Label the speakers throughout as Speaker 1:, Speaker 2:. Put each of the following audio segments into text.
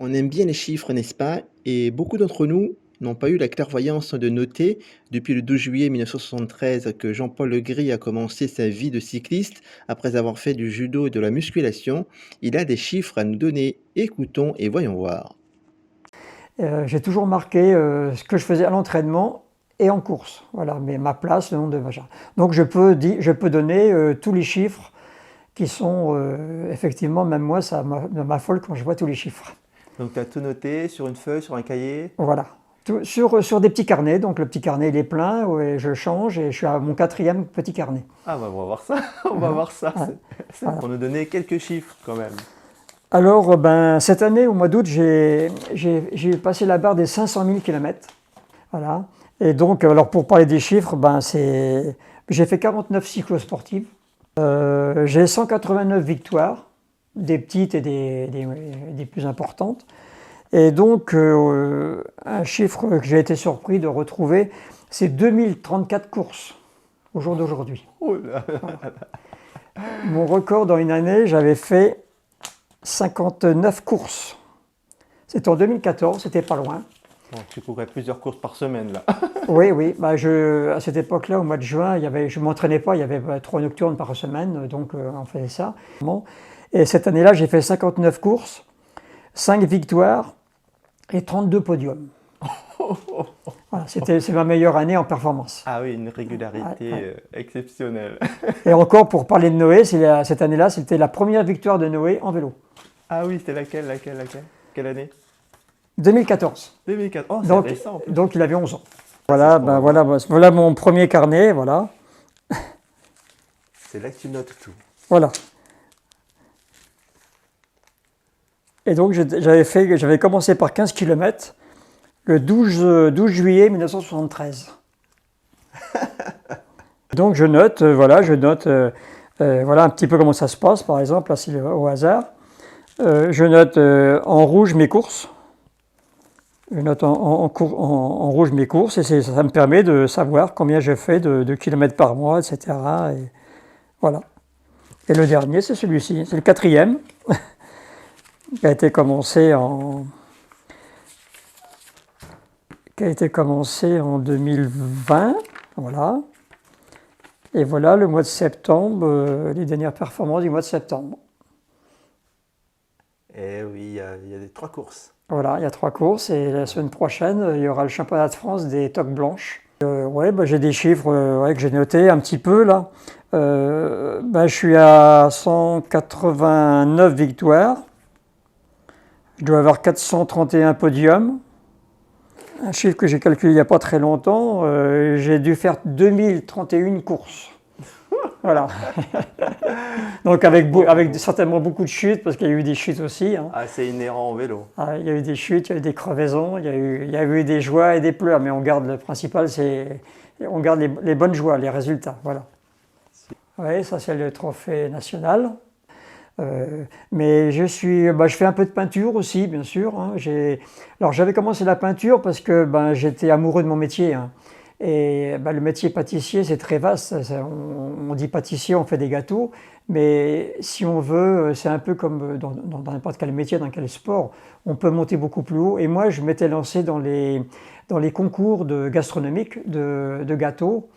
Speaker 1: On aime bien les chiffres, n'est-ce pas? Et beaucoup d'entre nous n'ont pas eu la clairvoyance de noter, depuis le 12 juillet 1973, que Jean-Paul Legris a commencé sa vie de cycliste après avoir fait du judo et de la musculation. Il a des chiffres à nous donner. Écoutons et voyons voir.
Speaker 2: J'ai toujours marqué ce que je faisais à l'entraînement et en course. Voilà, mais ma place, le nombre de machin. Donc je peux donner tous les chiffres qui sont effectivement, même moi, ça m'affole quand je vois tous les chiffres.
Speaker 1: Donc tu as tout noté sur une feuille, sur un cahier?
Speaker 2: Voilà. Sur des petits carnets, donc le petit carnet il est plein, ouais, je change et je suis à mon 4e petit carnet.
Speaker 1: Ah bah on va voir ça, on va voir ça.
Speaker 2: Ouais.
Speaker 1: C'est pour nous donner quelques chiffres quand même.
Speaker 2: Alors, ben, cette année, au mois d'août, j'ai passé la barre des 500 000 km. Voilà. Et donc, alors pour parler des chiffres, ben, j'ai fait 49 cyclosportives. J'ai 189 victoires, des petites et des plus importantes. Et donc, un chiffre que j'ai été surpris de retrouver, c'est 2034 courses au jour d'aujourd'hui.
Speaker 1: Oh là.
Speaker 2: Mon record dans une année, j'avais fait 59 courses. C'était en 2014, c'était pas loin.
Speaker 1: Bon, tu courais plusieurs courses par semaine là.
Speaker 2: Oui, oui. Bah, à cette époque-là, au mois de juin, je ne m'entraînais pas, il y avait 3 nocturnes par semaine, donc on faisait ça. Et cette année-là, j'ai fait 59 courses, 5 victoires et 32 podiums. Voilà, c'est ma meilleure année en performance.
Speaker 1: Ah oui, une régularité
Speaker 2: Ouais.
Speaker 1: exceptionnelle.
Speaker 2: Et encore, pour parler de Noé, cette année-là, c'était la première victoire de Noé en vélo.
Speaker 1: Ah oui, c'était laquelle? Quelle année?
Speaker 2: 2014.
Speaker 1: 2004. Oh, c'est
Speaker 2: Donc,
Speaker 1: récent en plus.
Speaker 2: donc il avait 11 ans.
Speaker 1: C'est
Speaker 2: Voilà,
Speaker 1: ce qu'on va voir.
Speaker 2: voilà mon premier carnet, voilà.
Speaker 1: C'est là que tu notes tout.
Speaker 2: Voilà. Et donc j'avais commencé par 15 km le 12 juillet 1973. Donc je note, voilà un petit peu comment ça se passe, par exemple, là c'est au hasard. Je note en rouge mes courses. Je note en rouge mes courses et ça me permet de savoir combien je fais de kilomètres par mois, etc. Et voilà. Et le dernier, c'est celui-ci, c'est le 4e, qui a été commencé en 2020. Voilà. Et voilà le mois de septembre, les dernières performances du mois de septembre.
Speaker 1: Eh oui, il y a des 3 courses.
Speaker 2: Voilà, il y a 3 courses et la semaine prochaine, il y aura le championnat de France des toques blanches. Ouais, bah, j'ai des chiffres que j'ai notés un petit peu là. Je suis à 189 victoires. Je dois avoir 431 podiums. Un chiffre que j'ai calculé il n'y a pas très longtemps. J'ai dû faire 2031 courses. Voilà. Donc avec certainement beaucoup de chutes, parce qu'il y a eu des chutes aussi. Hein.
Speaker 1: Ah, c'est inhérent au vélo.
Speaker 2: Ah, il y a eu des chutes, il y a eu des crevaisons, il y a eu des joies et des pleurs, mais on garde le principal, on garde les bonnes joies, les résultats. Voilà. Oui, ça c'est le trophée national. Mais je fais un peu de peinture aussi, bien sûr. Hein. Alors j'avais commencé la peinture parce que j'étais amoureux de mon métier. Hein. Et le métier pâtissier, c'est très vaste. On dit pâtissier, on fait des gâteaux. Mais si on veut, c'est un peu comme dans n'importe quel métier, dans quel sport, on peut monter beaucoup plus haut. Et moi, je m'étais lancé dans les concours gastronomiques de gâteaux.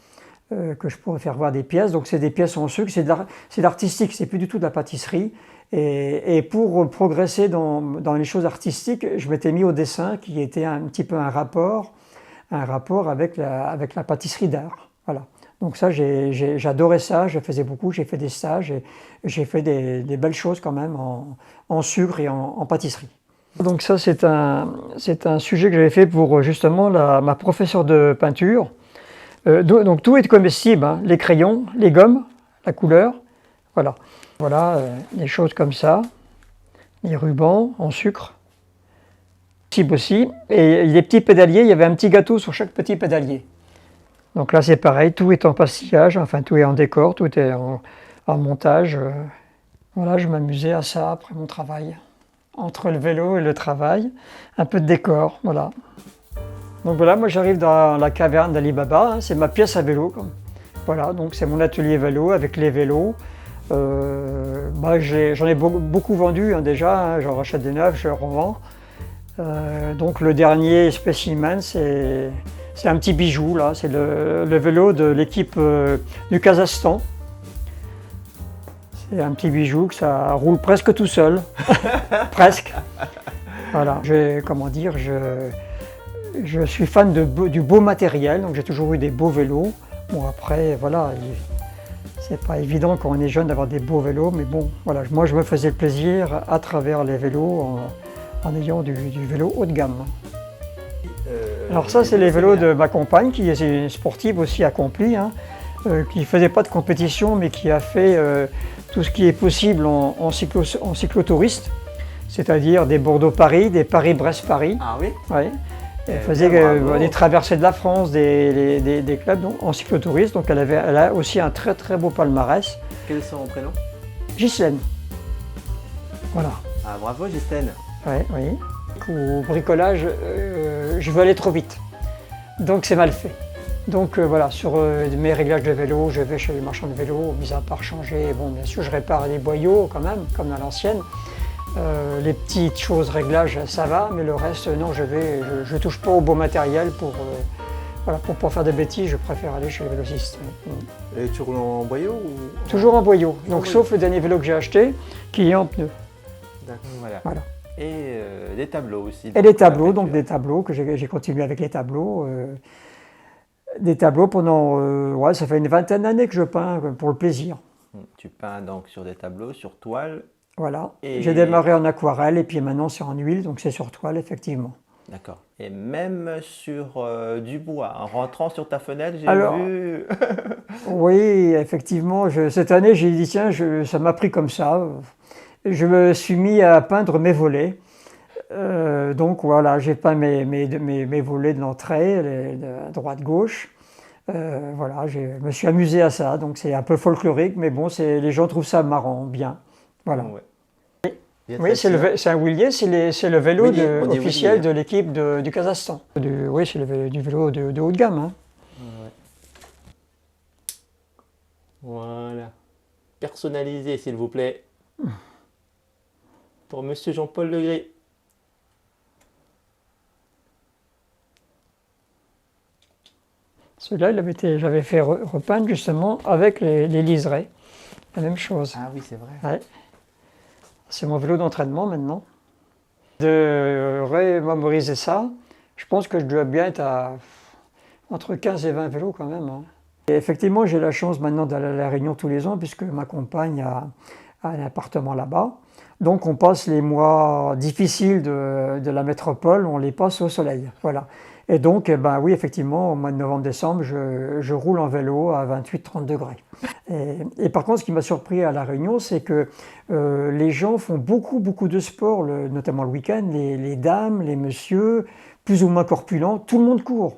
Speaker 2: Que je pourrais faire voir des pièces. Donc c'est des pièces en sucre, c'est de l'artistique, c'est plus du tout de la pâtisserie. Et pour progresser dans les choses artistiques, je m'étais mis au dessin qui était un petit peu un rapport avec la pâtisserie d'art. Voilà. Donc ça, j'adorais ça, je faisais beaucoup, j'ai fait des stages et j'ai fait des belles choses quand même en sucre et en pâtisserie. Donc ça, c'est un sujet que j'avais fait pour justement ma professeure de peinture. Donc tout est comestible, hein, les crayons, les gommes, la couleur, voilà. Voilà, des choses comme ça, les rubans en sucre, aussi. Et les petits pédaliers, il y avait un petit gâteau sur chaque petit pédalier. Donc là c'est pareil, tout est en pastillage, enfin tout est en décor, tout est en montage. Voilà, je m'amusais à ça après mon travail. Entre le vélo et le travail, un peu de décor, voilà. Donc voilà, moi j'arrive dans la caverne d'Ali Baba, hein, c'est ma pièce à vélo. Voilà, donc c'est mon atelier vélo avec les vélos. J'en ai beaucoup vendu hein, déjà, hein, j'en rachète des neufs, je revends. Donc le dernier spécimen, c'est un petit bijou, là, c'est le vélo de l'équipe du Kazakhstan. C'est un petit bijou que ça roule presque tout seul, presque. Voilà, comment dire, je suis fan du beau matériel, donc j'ai toujours eu des beaux vélos. Bon après, voilà, c'est pas évident quand on est jeune d'avoir des beaux vélos, mais bon, voilà, moi je me faisais le plaisir à travers les vélos en ayant du vélo haut de gamme. Alors ça, c'est les vélos de ma compagne, qui est une sportive aussi accomplie, hein, qui ne faisait pas de compétition, mais qui a fait tout ce qui est possible en cyclotouriste, c'est-à-dire des Bordeaux-Paris, des Paris-Brest-Paris.
Speaker 1: Ah oui?
Speaker 2: Ouais. Elle faisait des traversées de la France, des clubs donc, en cyclotourisme, donc elle a aussi un très très beau palmarès.
Speaker 1: Quel est son prénom?
Speaker 2: Ghislaine. Voilà.
Speaker 1: Ah bravo Ghislaine.
Speaker 2: Ouais, oui. Au bricolage, je veux aller trop vite, donc c'est mal fait. Donc voilà, sur mes réglages de vélo, je vais chez les marchands de vélo, mis à part changer, bon bien sûr je répare les boyaux quand même, comme dans l'ancienne. Les petites choses, réglages, ça va, mais le reste, non, je touche pas au beau matériel voilà, pour pas faire de bêtises, je préfère aller chez le vélociste.
Speaker 1: Et tu roules en boyau ou...
Speaker 2: Toujours en boyau, donc sauf le dernier vélo que j'ai acheté, qui est en pneu.
Speaker 1: D'accord,
Speaker 2: Voilà.
Speaker 1: Et des tableaux aussi.
Speaker 2: Et les tableaux, donc des tableaux, que j'ai continué avec les tableaux. Des tableaux pendant, ouais, ça fait une vingtaine d'années que je peins pour le plaisir.
Speaker 1: Tu peins donc sur des tableaux, sur toile.
Speaker 2: Voilà.
Speaker 1: Et...
Speaker 2: J'ai démarré en aquarelle et puis maintenant c'est en huile, donc c'est sur toile effectivement.
Speaker 1: D'accord. Et même sur du bois, en rentrant sur ta fenêtre, j'ai vu...
Speaker 2: Oui, effectivement, cette année j'ai dit tiens, ça m'a pris comme ça. Je me suis mis à peindre mes volets. Donc voilà, j'ai peint mes volets de l'entrée, de droite-gauche. Voilà, je me suis amusé à ça, donc c'est un peu folklorique, mais bon, les gens trouvent ça marrant, bien. Voilà.
Speaker 1: Ouais.
Speaker 2: Oui, c'est un Willier, c'est le vélo officiel
Speaker 1: Willier.
Speaker 2: de l'équipe du Kazakhstan. Oui, c'est du vélo de haut de gamme. Hein.
Speaker 1: Ouais. Voilà. Personnalisé, s'il vous plaît. Pour Monsieur Jean-Paul Legris.
Speaker 2: Celui-là, j'avais fait repeindre justement avec les liserés. La même chose.
Speaker 1: Ah oui, c'est vrai.
Speaker 2: Ouais. C'est mon vélo d'entraînement maintenant. De remémoriser ça, je pense que je dois bien être entre 15 et 20 vélos quand même. Hein. Et effectivement, j'ai la chance maintenant d'aller à La Réunion tous les ans puisque ma compagne a un appartement là-bas. Donc on passe les mois difficiles de la métropole, on les passe au soleil. Voilà. Et donc, ben oui, effectivement, au mois de novembre-décembre, je roule en vélo à 28-30 degrés. Et par contre, ce qui m'a surpris à La Réunion, c'est que les gens font beaucoup de sport, notamment le week-end, les dames, les messieurs, plus ou moins corpulents, tout le monde court.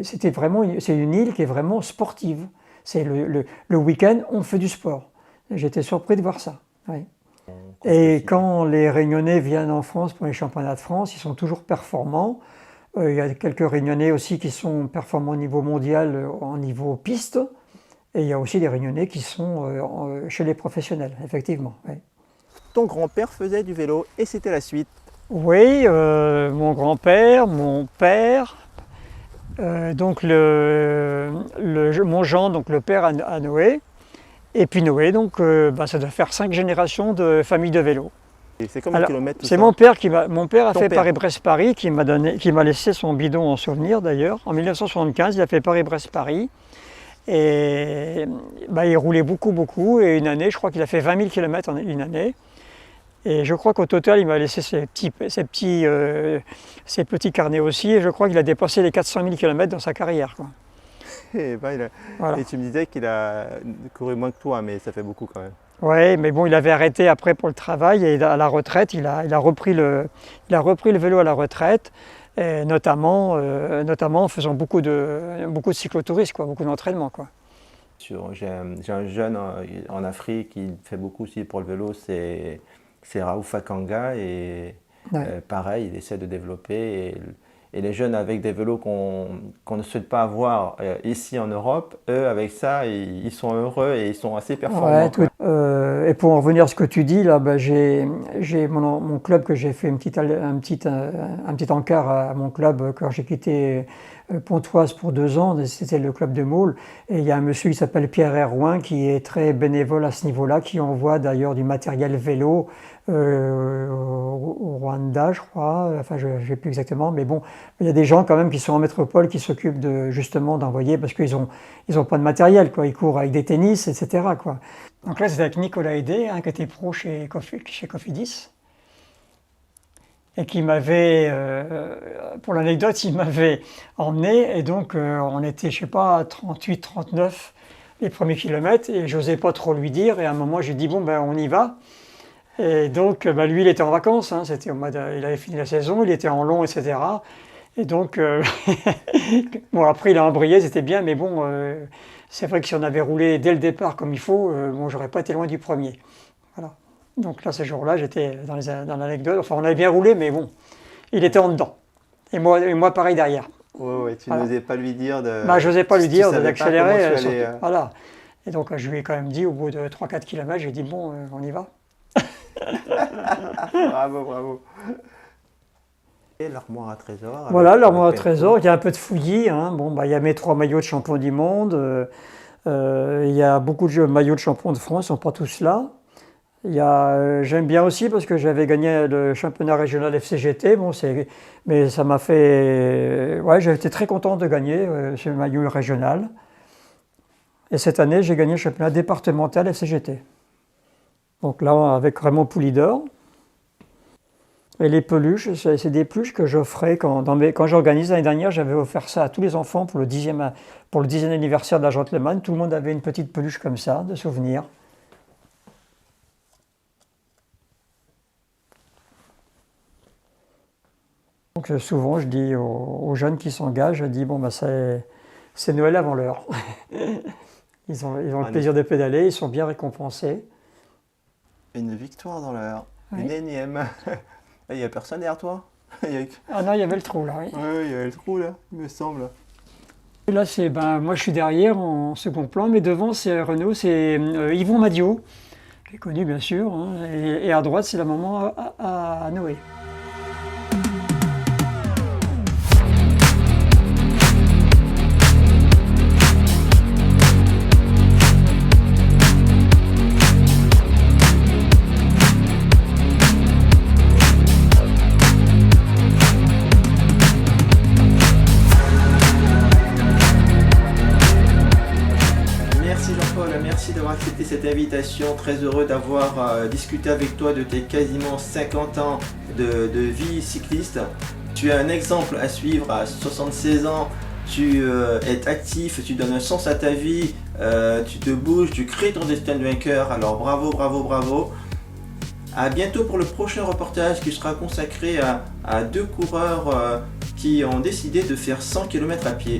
Speaker 2: C'est une île qui est vraiment sportive. C'est le week-end, on fait du sport. J'étais surpris de voir ça. Oui. Et quand les Réunionnais viennent en France pour les championnats de France, ils sont toujours performants. Il y a quelques Réunionnais aussi qui sont performants au niveau mondial, au niveau piste. Et il y a aussi des Réunionnais qui sont chez les professionnels, effectivement. Oui.
Speaker 1: Ton grand-père faisait du vélo et c'était la suite.
Speaker 2: Oui, mon grand-père, mon père, donc mon Jean, donc le père à Noé. Et puis Noé, donc ça doit faire 5 générations de famille de vélo.
Speaker 1: C'est combien de kilomètres tout ça?
Speaker 2: C'est mon père a fait Paris-Brest-Paris, qui m'a laissé son bidon en souvenir d'ailleurs. En 1975, il a fait Paris-Brest-Paris. Et il roulait beaucoup. Et une année, je crois qu'il a fait 20 000 km en une année. Et je crois qu'au total, il m'a laissé ses petits carnets aussi. Et je crois qu'il a dépassé les 400 000 km dans sa carrière. Quoi.
Speaker 1: Voilà. Et tu me disais qu'il a couru moins que toi, mais ça fait beaucoup quand même.
Speaker 2: Oui, mais bon, il avait arrêté après pour le travail et à la retraite, il a repris le vélo à la retraite, et notamment en faisant beaucoup de cyclotourisme, quoi, beaucoup d'entraînement.
Speaker 1: J'ai un jeune en Afrique qui fait beaucoup aussi pour le vélo, c'est Raouf Akanga et pareil, il essaie de développer Et les jeunes avec des vélos qu'on ne souhaite pas avoir ici en Europe, eux, avec ça, ils sont heureux et ils sont assez performants.
Speaker 2: Ouais, et pour en revenir à ce que tu dis, là, bah, j'ai mon club que j'ai fait un petit encart à mon club quand j'ai quitté Pontoise pour 2 ans, c'était le club de Maule. Et il y a un monsieur qui s'appelle Pierre Herouin qui est très bénévole à ce niveau-là, qui envoie d'ailleurs du matériel vélo au Rwanda, je crois. Enfin, je ne sais plus exactement, mais bon, il y a des gens quand même qui sont en métropole qui s'occupent justement d'envoyer parce qu'ils ont pas de matériel, quoi. Ils courent avec des tennis, etc., quoi. Donc là, c'était avec Nicolas Hédé, qui était pro chez Cofidis, et qui m'avait, pour l'anecdote, il m'avait emmené, et donc on était, je sais pas, à 38, 39 les premiers kilomètres, et j'osais pas trop lui dire, et à un moment, j'ai dit, bon, ben, on y va. Et donc, lui, il était en vacances, hein, c'était il avait fini la saison, il était en long, etc. Et donc, bon, après, il a embrayé, c'était bien, mais bon, c'est vrai que si on avait roulé dès le départ comme il faut, bon, j'aurais pas été loin du premier. Voilà. Donc là, ce jour-là, j'étais dans l'anecdote. Enfin, on avait bien roulé, mais bon, il était en dedans. Et moi pareil derrière.
Speaker 1: Ouais, tu
Speaker 2: voilà.
Speaker 1: n'osais pas lui dire de.
Speaker 2: Bah, j'osais pas lui dire d'accélérer.
Speaker 1: Voilà.
Speaker 2: Et donc, je lui ai quand même dit, au bout de 3-4 km, j'ai dit, bon, on y va.
Speaker 1: Bravo, bravo. Et l'armoire à trésor.
Speaker 2: Voilà, l'armoire à trésor. Il y a un peu de fouillis. Hein. Bon, bah, il y a mes 3 maillots de champion du monde. Il y a beaucoup de maillots de champion de France, ils ne sont pas tous là. J'aime bien aussi parce que j'avais gagné le championnat régional FCGT. Bon, mais ça m'a fait. Ouais, j'ai été très content de gagner ce maillot régional. Et cette année, j'ai gagné le championnat départemental FCGT. Donc là, avec Raymond Poulidor. Et les peluches, c'est des peluches que j'offrais quand j'organise. L'année dernière, j'avais offert ça à tous les enfants pour le 10e anniversaire de la Gentleman. Tout le monde avait une petite peluche comme ça, de souvenir. Donc souvent, je dis aux jeunes qui s'engagent, je dis, bon, bah, c'est Noël avant l'heure. Ils ont le plaisir de pédaler, ils sont bien récompensés.
Speaker 1: Une victoire dans l'heure,
Speaker 2: oui.
Speaker 1: Une énième. Il n'y a personne derrière toi?
Speaker 2: Ah non, il y avait le trou là, oui.
Speaker 1: Oui, il y avait le trou là, il me semble.
Speaker 2: Et là, moi je suis derrière en second plan, mais devant c'est Renault, c'est Yvon Madiot, qui est connu bien sûr, hein, et à droite c'est la maman à Noé.
Speaker 1: Merci d'avoir accepté cette invitation, très heureux d'avoir discuté avec toi de tes quasiment 50 ans de vie cycliste. Tu es un exemple à suivre à 76 ans, tu es actif, tu donnes un sens à ta vie, tu te bouges, tu crées ton destin de vainqueur, alors bravo, bravo, bravo. À bientôt pour le prochain reportage qui sera consacré à 2 coureurs qui ont décidé de faire 100 km à pied.